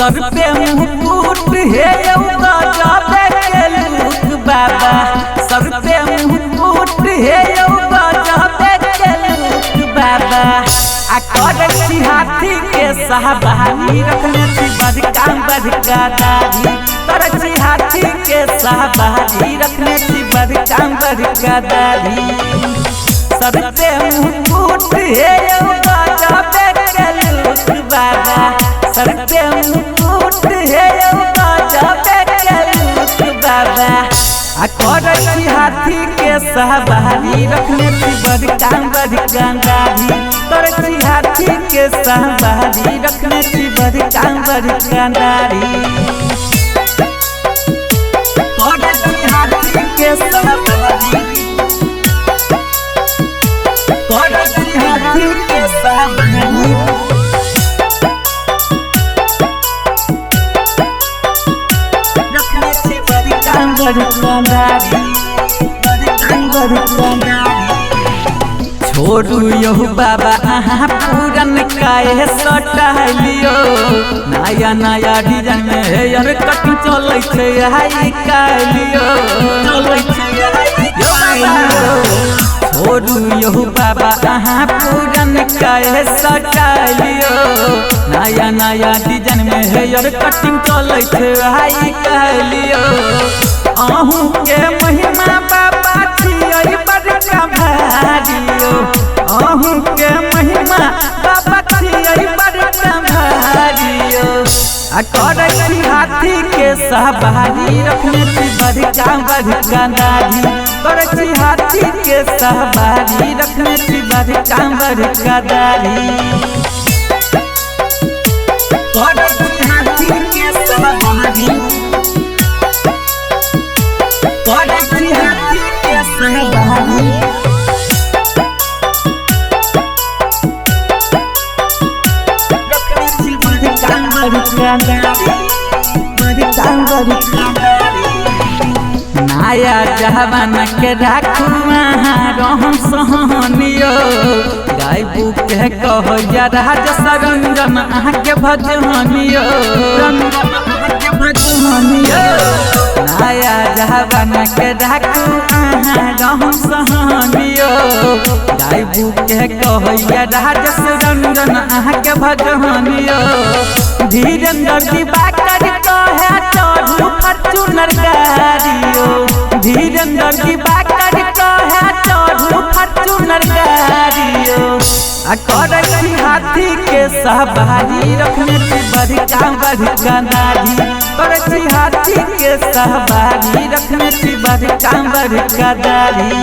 सर पे मुकुट हे गजबे के लुक बाबा, सर पे मुकुट हे गजबे के लुक बाबा। करछी हाथी के सहबानी रखने छी बड़का बड़का दाढ़ी, करछी हाथी के सहबानी रखने छी बड़का बड़का दाढ़ी। सर पे मुकुट हे गजबे के लुक बाबा, सर पे मुकुट हे गजबे के लुक बाबा। करछी हाथी के सहबानी रखने छी बड़का बड़का दाढ़ी, करछी हाथी के सहबानी रखने छी बड़का बड़का दाढ़ी। करछी हाथी के सहबानी, करछी हाथी के सहबानी रखने छी बड़का बड़का दाढ़ी, बड़का बड़का दाढ़ी। छोड़ू यहू बाबा अहाँ पूरन काहे सटालियो, नया नया डिजाइन में हेयर कटिंग चलै छै हाई कालियो, चलै छै हाई कालियो। छोड़ू यहू बाबा अहाँ पूरन काहे सटालियो, नया नया डिजाइन में हेयर कटिंग चलै छै हाई कालियो। अहू के महिमा बाबा छियै बड़का भारियो, अहू के महिमा बाबा छियै बड़का भारियो। करछी हाथी के सहबानी रखने छी बड़का बड़का दाढ़ी, करछी हाथी के सहबानी रखने छी बड़का बड़का दाढ़ी। करछी हाथी के सहबानी, करछी हाथी के सहबानी नया जवाना के राखू अहाँ रहन सहनियो, गायबू के कहो राज सरंजन अहाँ के भजनियो, नया जवाना के राखू अहाँ रहन सहनियो, गायबू के कहो राज सरंजन अहाँ के भजनियो। धीरेन्द्र दिवाकर कहे चढ़ू फॉर्च्यूनर गाड़ियो, धीरेन्द्र दिवाकर कहे चढ़ू फॉर्च्यूनर गाड़ियो। करछी हाथी के सहबानी रखने छी बड़का बड़का दाढ़ी, करछी हाथी के सहबानी रखने छी बड़का बड़का दाढ़ी।